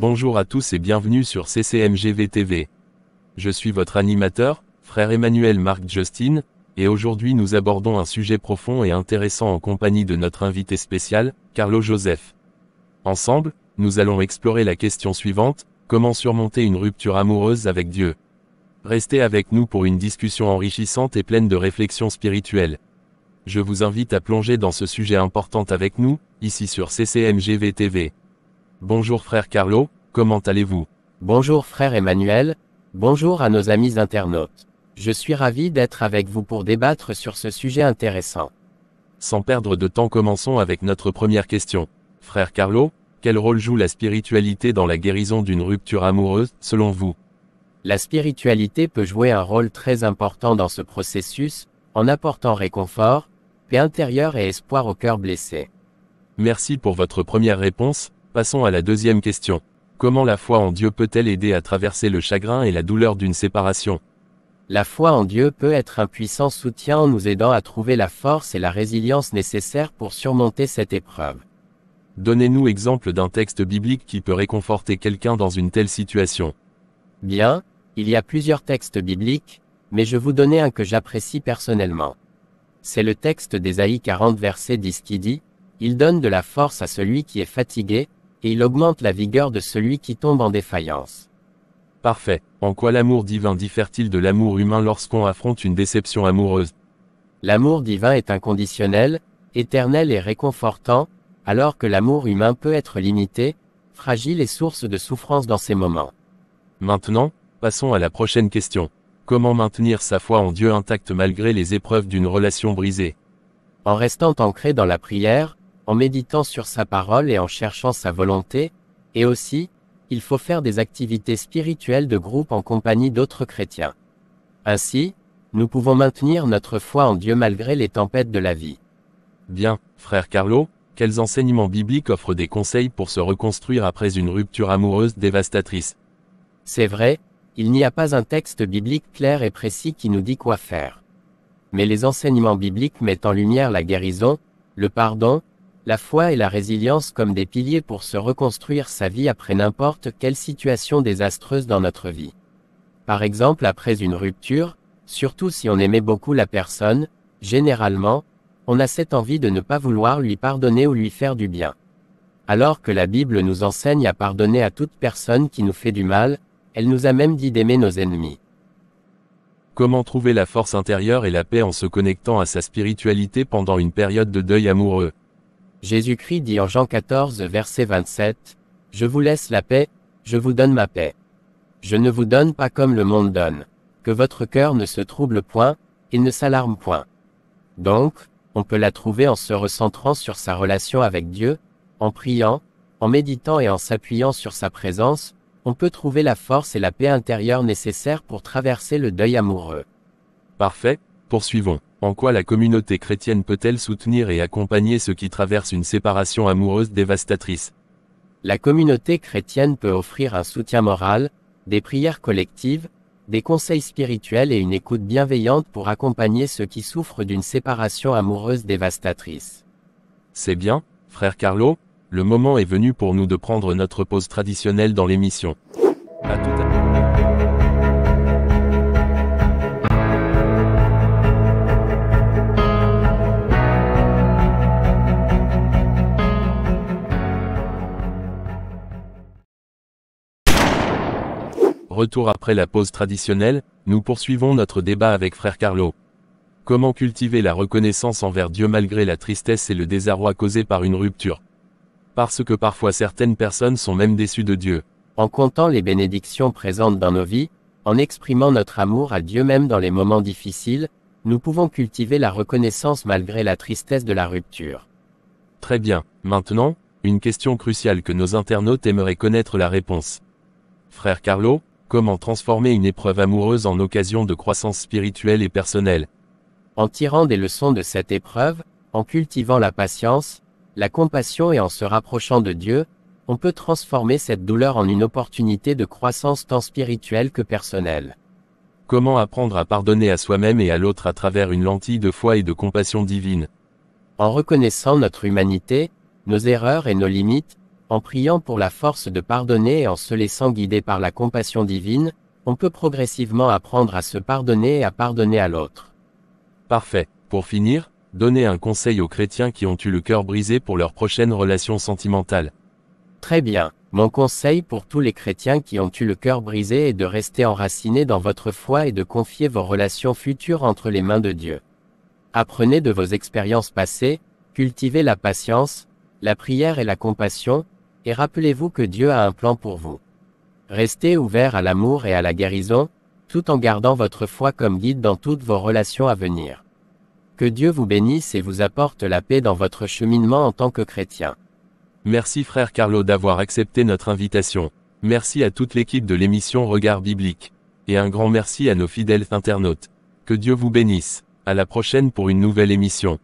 Bonjour à tous et bienvenue sur CCMGV TV. Je suis votre animateur, frère Emmanuel Marc Justin, et aujourd'hui nous abordons un sujet profond et intéressant en compagnie de notre invité spécial, Carlo Joseph. Ensemble, nous allons explorer la question suivante, comment surmonter une rupture amoureuse avec Dieu? Restez avec nous pour une discussion enrichissante et pleine de réflexions spirituelles. Je vous invite à plonger dans ce sujet important avec nous, ici sur CCMGV TV. Bonjour frère Carlo, comment allez-vous? Bonjour frère Emmanuel, bonjour à nos amis internautes. Je suis ravi d'être avec vous pour débattre sur ce sujet intéressant. Sans perdre de temps, commençons avec notre première question. Frère Carlo, quel rôle joue la spiritualité dans la guérison d'une rupture amoureuse, selon vous? La spiritualité peut jouer un rôle très important dans ce processus, en apportant réconfort, paix intérieure et espoir au cœur blessé. Merci pour votre première réponse. Passons à la deuxième question. Comment la foi en Dieu peut-elle aider à traverser le chagrin et la douleur d'une séparation? La foi en Dieu peut être un puissant soutien en nous aidant à trouver la force et la résilience nécessaires pour surmonter cette épreuve. Donnez-nous exemple d'un texte biblique qui peut réconforter quelqu'un dans une telle situation. Bien, il y a plusieurs textes bibliques, mais je vous donner un que j'apprécie personnellement. C'est le texte d'Ésaïe 40 verset 10 qui dit « Il donne de la force à celui qui est fatigué, et il augmente la vigueur de celui qui tombe en défaillance. » Parfait. En quoi l'amour divin diffère-t-il de l'amour humain lorsqu'on affronte une déception amoureuse? L'amour divin est inconditionnel, éternel et réconfortant, alors que l'amour humain peut être limité, fragile et source de souffrance dans ces moments. Maintenant, passons à la prochaine question. Comment maintenir sa foi en Dieu intacte malgré les épreuves d'une relation brisée? En restant ancré dans la prière, en méditant sur sa parole et en cherchant sa volonté, et aussi, il faut faire des activités spirituelles de groupe en compagnie d'autres chrétiens. Ainsi, nous pouvons maintenir notre foi en Dieu malgré les tempêtes de la vie. Bien, frère Carlo, quels enseignements bibliques offrent des conseils pour se reconstruire après une rupture amoureuse dévastatrice? C'est vrai, il n'y a pas un texte biblique clair et précis qui nous dit quoi faire. Mais les enseignements bibliques mettent en lumière la guérison, le pardon, la foi et la résilience comme des piliers pour se reconstruire sa vie après n'importe quelle situation désastreuse dans notre vie. Par exemple, après une rupture, surtout si on aimait beaucoup la personne, généralement, on a cette envie de ne pas vouloir lui pardonner ou lui faire du bien. Alors que la Bible nous enseigne à pardonner à toute personne qui nous fait du mal, elle nous a même dit d'aimer nos ennemis. Comment trouver la force intérieure et la paix en se connectant à sa spiritualité pendant une période de deuil amoureux? Jésus-Christ dit en Jean 14 verset 27, « Je vous laisse la paix, je vous donne ma paix. Je ne vous donne pas comme le monde donne. Que votre cœur ne se trouble point, et ne s'alarme point. » Donc, on peut la trouver en se recentrant sur sa relation avec Dieu, en priant, en méditant et en s'appuyant sur sa présence, on peut trouver la force et la paix intérieure nécessaires pour traverser le deuil amoureux. Parfait, poursuivons. En quoi la communauté chrétienne peut-elle soutenir et accompagner ceux qui traversent une séparation amoureuse dévastatrice? La communauté chrétienne peut offrir un soutien moral, des prières collectives, des conseils spirituels et une écoute bienveillante pour accompagner ceux qui souffrent d'une séparation amoureuse dévastatrice. C'est bien, frère Carlo, le moment est venu pour nous de prendre notre pause traditionnelle dans l'émission. À tout à l'heure. Retour après la pause traditionnelle, nous poursuivons notre débat avec frère Carlo. Comment cultiver la reconnaissance envers Dieu malgré la tristesse et le désarroi causés par une rupture? Parce que parfois certaines personnes sont même déçues de Dieu. En comptant les bénédictions présentes dans nos vies, en exprimant notre amour à Dieu même dans les moments difficiles, nous pouvons cultiver la reconnaissance malgré la tristesse de la rupture. Très bien, maintenant, une question cruciale que nos internautes aimeraient connaître la réponse. Frère Carlo, comment transformer une épreuve amoureuse en occasion de croissance spirituelle et personnelle? En tirant des leçons de cette épreuve, en cultivant la patience, la compassion et en se rapprochant de Dieu, on peut transformer cette douleur en une opportunité de croissance tant spirituelle que personnelle. Comment apprendre à pardonner à soi-même et à l'autre à travers une lentille de foi et de compassion divine? En reconnaissant notre humanité, nos erreurs et nos limites, En priant pour la force de pardonner et en se laissant guider par la compassion divine, on peut progressivement apprendre à se pardonner et à pardonner à l'autre. Parfait. Pour finir, donnez un conseil aux chrétiens qui ont eu le cœur brisé pour leur prochaine relation sentimentale. Très bien. Mon conseil pour tous les chrétiens qui ont eu le cœur brisé est de rester enracinés dans votre foi et de confier vos relations futures entre les mains de Dieu. Apprenez de vos expériences passées, cultivez la patience, la prière et la compassion, et rappelez-vous que Dieu a un plan pour vous. Restez ouverts à l'amour et à la guérison, tout en gardant votre foi comme guide dans toutes vos relations à venir. Que Dieu vous bénisse et vous apporte la paix dans votre cheminement en tant que chrétien. Merci frère Carlo d'avoir accepté notre invitation. Merci à toute l'équipe de l'émission Regard Biblique. Et un grand merci à nos fidèles internautes. Que Dieu vous bénisse. À la prochaine pour une nouvelle émission.